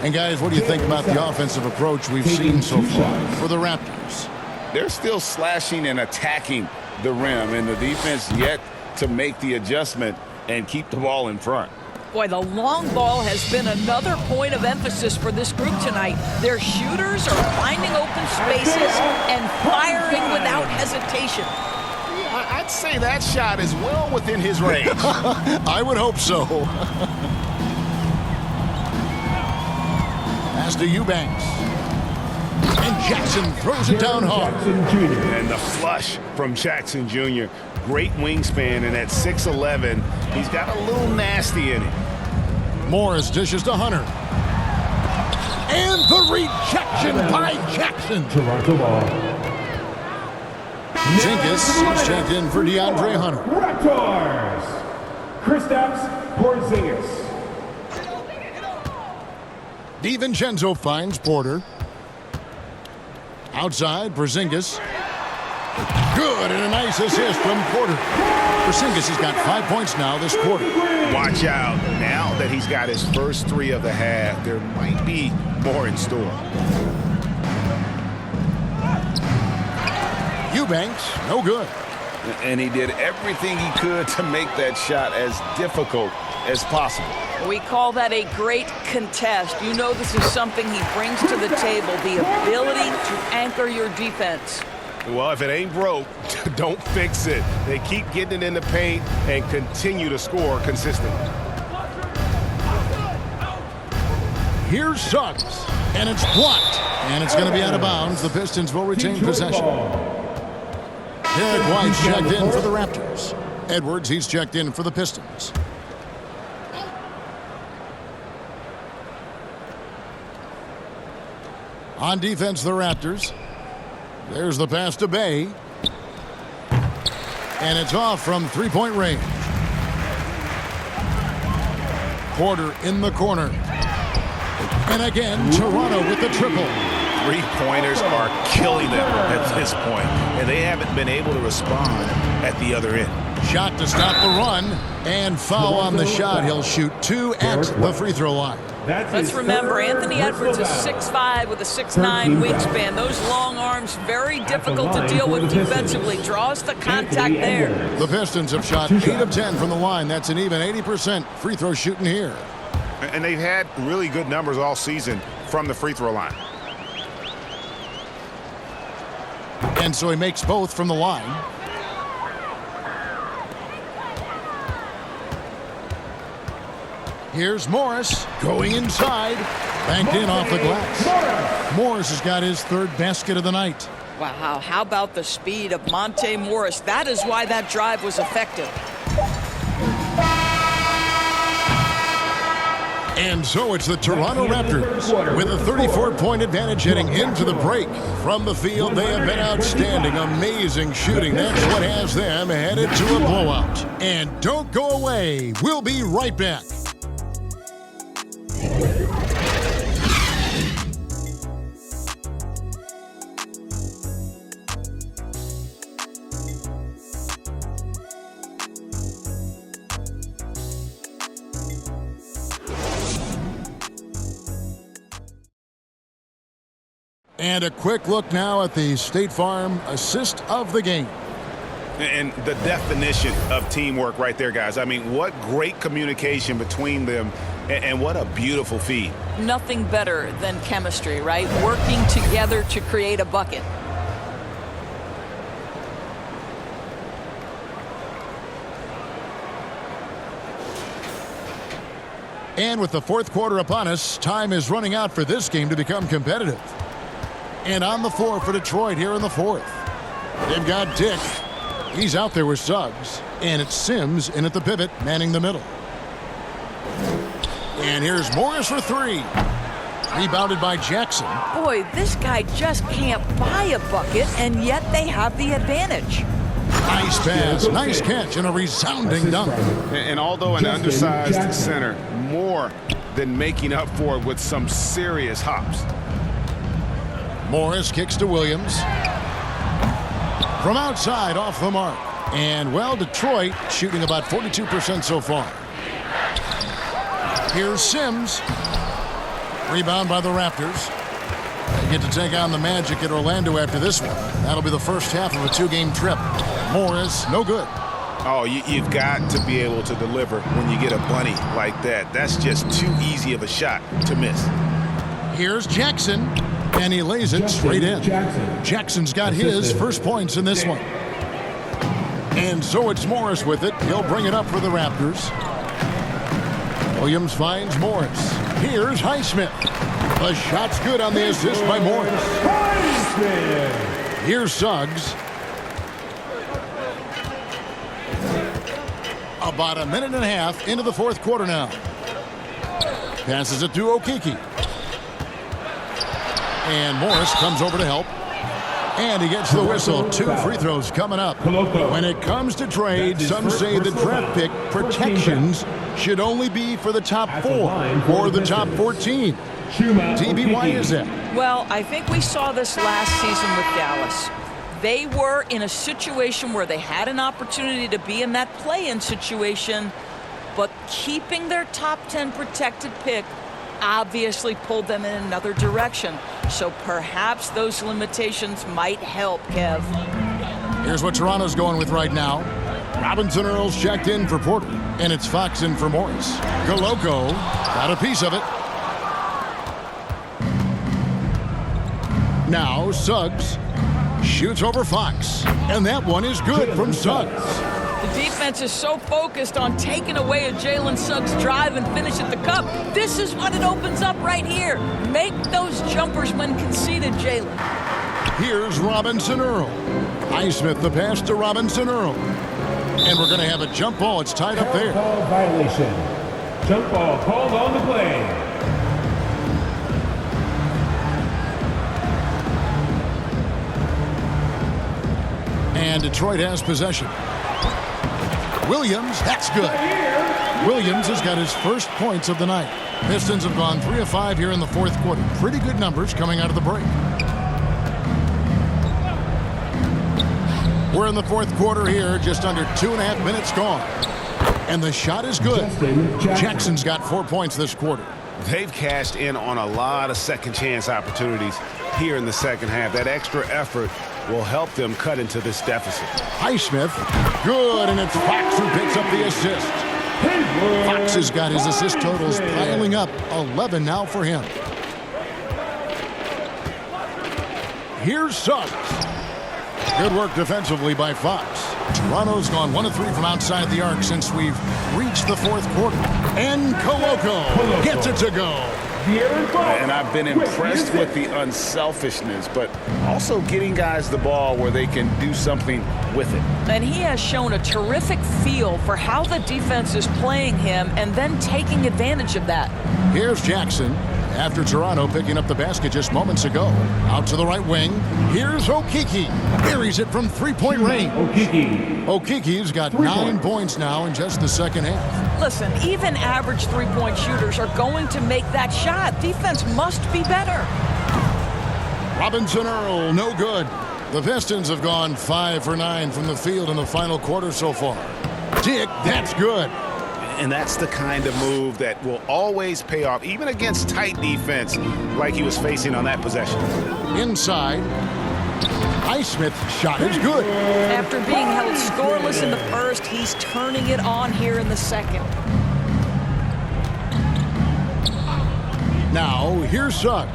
And guys, what do you think about the offensive approach we've seen so far for the Raptors? They're still slashing and attacking the rim, and the defense yet to make the adjustment and keep the ball in front. Boy, the long ball has been another point of emphasis for this group tonight. Their shooters are finding open spaces and firing without hesitation. I'd say that shot is well within his range. I would hope so. Pass to Eubanks. And Jackson throws it down hard. And the flush from Jackson Jr. Great wingspan, and at 6'11", he's got a little nasty in it. Morris dishes to Hunter. And the rejection by Jackson. Toronto ball. Zingas is checked in for DeAndre Hunter. Raptors. Kristaps Porzingis. DiVincenzo finds Porter. Outside, Porzingis. Good, and a nice assist from Porter. Porzingis has got 5 points now this quarter. Watch out. Now that he's got his first 3 of the half, there might be more in store. Eubanks, no good. And he did everything he could to make that shot as difficult as possible. We call that a great contest. You know this is something he brings to the table, the ability to anchor your defense. Well, if it ain't broke, don't fix it. They keep getting it in the paint and continue to score consistently. Here's Suggs, and it's blocked. And it's going to be out of bounds. The Pistons will retain possession. Derek White's checked in for the Raptors. Edwards, he's checked in for the Pistons. On defense, the Raptors. There's the pass to Bay. And it's off from three-point range. Porter in the corner. And again, Toronto with the triple. Three-pointers are killing them at this point, and they haven't been able to respond at the other end. Shot to stop the run, and foul on the shot. He'll shoot 2 at the free throw line. Let's remember, Anthony Edwards is 6'5" with a 6'9" wingspan. Those long arms, very difficult to deal with defensively. Draws the contact there. The Pistons have shot 8 of 10 from the line. That's an even 80% free throw shooting here. And they've had really good numbers all season from the free throw line. And so he makes both from the line. Here's Morris going inside. Banked in off the glass. Morris has got his 3rd basket of the night. Wow, how about the speed of Monte Morris? That is why that drive was effective. And so it's the Toronto Raptors with a 34-point advantage heading into the break. From the field, they have been outstanding, amazing shooting. That's what has them headed to a blowout. And don't go away. We'll be right back. And a quick look now at the State Farm assist of the game. And the definition of teamwork right there, guys. I mean, what great communication between them, and what a beautiful feed. Nothing better than chemistry, right? Working together to create a bucket. And with the 4th quarter upon us, time is running out for this game to become competitive. And on the floor for Detroit here in the 4th. They've got Dick. He's out there with Suggs. And it's Sims in at the pivot, manning the middle. And here's Morris for 3. Rebounded by Jackson. Boy, this guy just can't buy a bucket, and yet they have the advantage. Nice pass, nice catch, and a resounding dunk. And although an undersized center, more than making up for it with some serious hops. Morris kicks to Williams. From outside, off the mark. And, well, Detroit shooting about 42% so far. Here's Sims. Rebound by the Raptors. They get to take on the Magic at Orlando after this one. That'll be the first half of a 2-game trip. Morris, no good. Oh, you've got to be able to deliver when you get a bunny like that. That's just too easy of a shot to miss. Here's Jackson, and he lays it straight in. Jackson's got his first points in this one. And so it's Morris with it. He'll bring it up for the Raptors. Williams finds Morris. Here's Highsmith. The shot's good on the assist by Morris. Here's Suggs. About a minute and a half into the fourth quarter now. Passes it to Okeke. And Morris comes over to help. And he gets the whistle. 2 free throws coming up. When it comes to trade, some say the draft pick protections should only be for the top 4 or the top 14. TB, why is that? Well, I think we saw this last season with Dallas. They were in a situation where they had an opportunity to be in that play-in situation, but keeping their top 10 protected pick obviously pulled them in another direction. So perhaps those limitations might help, Kev. Here's what Toronto's going with right now. Robinson Earl's checked in for Porter, and it's Fox in for Morris. Goloko got a piece of it. Now Suggs shoots over Fox, and that one is good from Suggs. The defense is so focused on taking away a Jalen Suggs drive and finish at the cup. This is what it opens up right here. Make those jumpers when conceded, Jalen. Here's Robinson Earl. Highsmith the pass to Robinson Earl. And we're going to have a jump ball. It's tied up there. Ball violation. Jump ball called on the play. And Detroit has possession. Williams, that's good. Williams has got his first points of the night. Pistons have gone 3 of 5 here in the fourth quarter. Pretty good numbers coming out of the break. We're in the fourth quarter here, just under 2.5 minutes gone. And the shot is good. Jackson's got 4 points this quarter. They've cashed in on a lot of second chance opportunities here in the second half. That extra effort will help them cut into this deficit. Highsmith, good, and it's Fox who picks up the assist. Fox has got his assist totals piling up, 11 now for him. Here's Suggs. Good work defensively by Fox. Toronto's gone 1 of 3 from outside the arc since we've reached the fourth quarter. And Koloko gets it to go. And I've been impressed with the unselfishness, but also getting guys the ball where they can do something with it. And he has shown a terrific feel for how the defense is playing him and then taking advantage of that. Here's Jackson after Toronto picking up the basket just moments ago. Out to the right wing. Here's Okeke. Buries it from 3-point range. Okeke's got 9 points now in just the second half. Listen, even average 3-point shooters are going to make that shot. Defense must be better. Robinson Earl, no good. The Pistons have gone 5 for 9 from the field in the final quarter so far. Dick, that's good. And that's the kind of move that will always pay off, even against tight defense like he was facing on that possession. Inside. Highsmith's shot is good. After being held scoreless in the first, he's turning it on here in the second. Now, here's Suggs.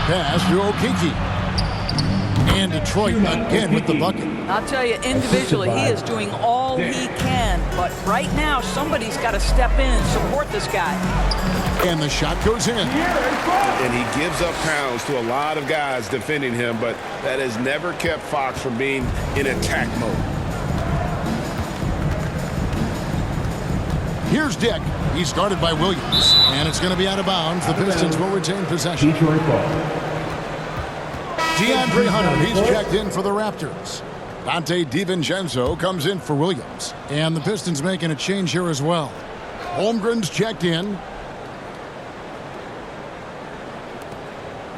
Pass to Okeke. And Detroit again with the bucket. I'll tell you, individually, he is doing all he can. But right now, somebody's got to step in and support this guy. And the shot goes in. And he gives up pounds to a lot of guys defending him, but that has never kept Fox from being in attack mode. Here's Dick. He's guarded by Williams. And it's going to be out of bounds. The Pistons will retain possession. Detroit ball. DeAndre Hunter, he's checked in for the Raptors. Dante DiVincenzo comes in for Williams. And the Pistons making a change here as well. Holmgren's checked in.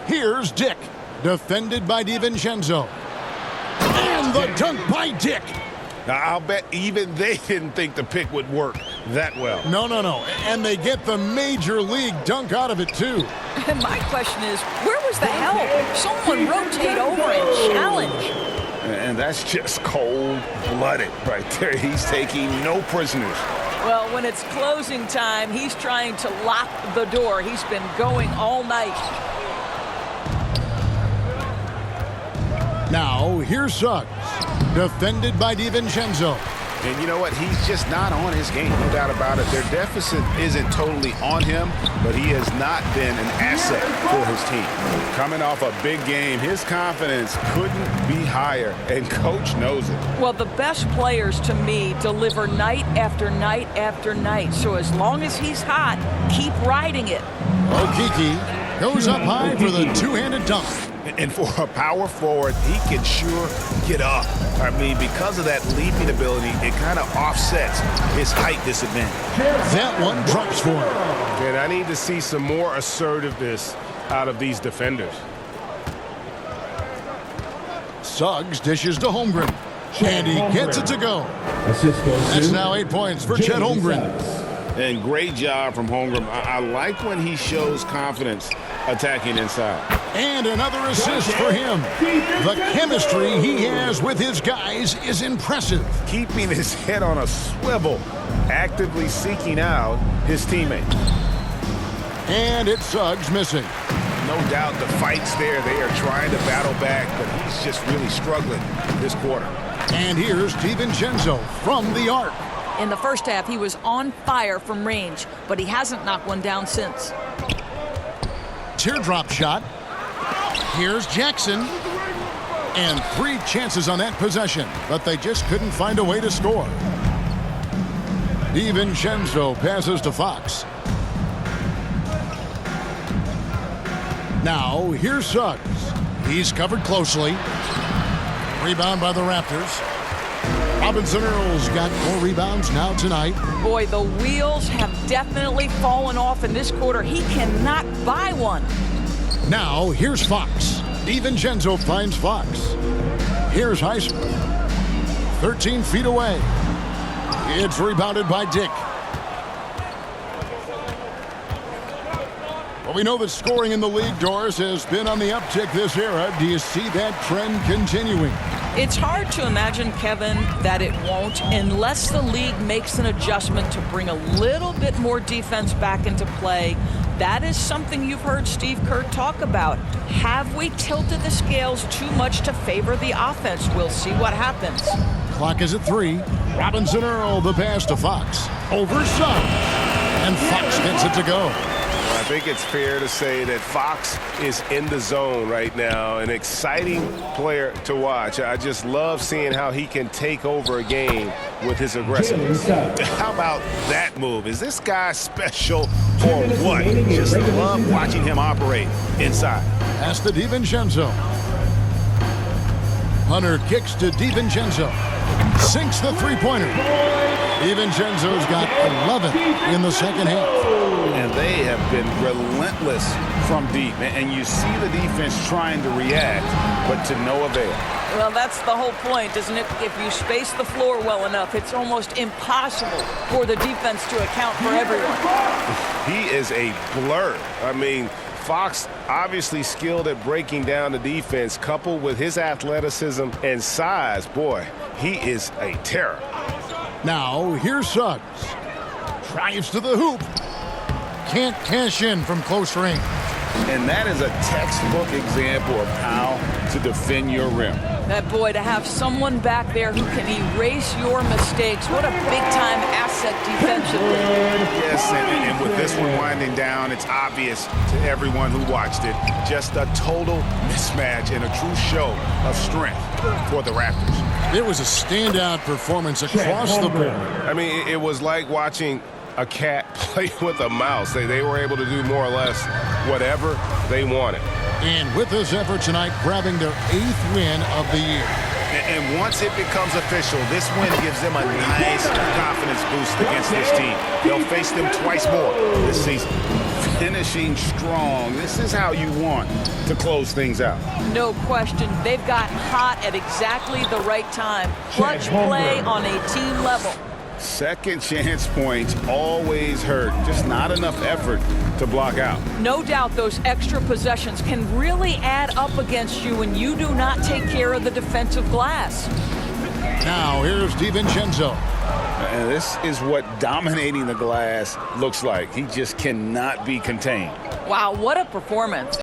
Here's Dick. Defended by DiVincenzo. And the dunk by Dick. Now, I'll bet even they didn't think the pick would work that well. No. And they get the major league dunk out of it, too. And my question is, where was the help? Someone rotate over and challenge. And that's just cold-blooded right there. He's taking no prisoners. Well, when it's closing time, he's trying to lock the door. He's been going all night. Now, here's Suggs. Defended by DiVincenzo. And you know what? He's just not on his game, no doubt about it. Their deficit isn't totally on him, but he has not been an asset for his team. Coming off a big game, his confidence couldn't be higher, and coach knows it. Well, the best players, to me, deliver night after night after night. So as long as he's hot, keep riding it. Okeke goes up high for the two-handed dunk. And for a power forward, he can sure get up. I mean, because of that leaping ability, it kind of offsets his height disadvantage. That one drops for him. And I need to see some more assertiveness out of these defenders. Suggs dishes to Holmgren. And he gets it to go. That's now 8 points for Chet Holmgren. And great job from Holmgren. I like when he shows confidence attacking inside. And another assist for him. The chemistry he has with his guys is impressive. Keeping his head on a swivel, actively seeking out his teammates. And it's Suggs missing. No doubt the fight's there. They are trying to battle back, but he's just really struggling this quarter. And here's DiVincenzo from the arc. In the first half, he was on fire from range, but he hasn't knocked one down since. Teardrop shot. Here's Jackson. And 3 chances on that possession, but they just couldn't find a way to score. DiVincenzo passes to Fox. Now, here's Suggs. He's covered closely. Rebound by the Raptors. Robinson Earl's got 4 rebounds now tonight. Boy, the wheels have definitely fallen off in this quarter. He cannot buy one. Now, here's Fox. DiVincenzo finds Fox. Here's Highsmith. 13 feet away. It's rebounded by Dick. Well, we know that scoring in the league, Doris, has been on the uptick this era. Do you see that trend continuing? It's hard to imagine, Kevin, that it won't unless the league makes an adjustment to bring a little bit more defense back into play. That is something you've heard Steve Kerr talk about. Have we tilted the scales too much to favor the offense? We'll see what happens. Clock is at 3. Robinson Earl, the pass to Fox. Over Suggs. And Fox gets it to go. I think it's fair to say that Fox is in the zone right now, an exciting player to watch. I just love seeing how he can take over a game with his aggressiveness. How about that move? Is this guy special or what? Just love watching him operate inside. Pass to DiVincenzo. Hunter kicks to DiVincenzo. Sinks the three-pointer. DiVincenzo's got 11 in the second half. And they have been relentless from deep. And you see the defense trying to react, but to no avail. Well, that's the whole point, isn't it? If you space the floor well enough, it's almost impossible for the defense to account for everyone. He is a blur. I mean, Fox obviously skilled at breaking down the defense, coupled with his athleticism and size. Boy, he is a terror. Now, here's Suggs. Drives to the hoop. Can't cash in from close range. And that is a textbook example of how to defend your rim. That boy, to have someone back there who can erase your mistakes, what a big-time asset defensively. Yes, and with this one winding down, it's obvious to everyone who watched it. Just a total mismatch and a true show of strength for the Raptors. It was a standout performance across the board. I mean, it was like watching a cat play with a mouse. They were able to do more or less whatever they wanted. And with this effort tonight, grabbing their 8th win of the year. And once it becomes official, this win gives them a nice confidence boost against this team. They'll face them twice more this season. Finishing strong. This is how you want to close things out. No question. They've gotten hot at exactly the right time. Clutch play on a team level. Second chance points always hurt. Just not enough effort to block out. No doubt those extra possessions can really add up against you when you do not take care of the defensive glass. Now here's DiVincenzo. And this is what dominating the glass looks like. He just cannot be contained. Wow, what a performance.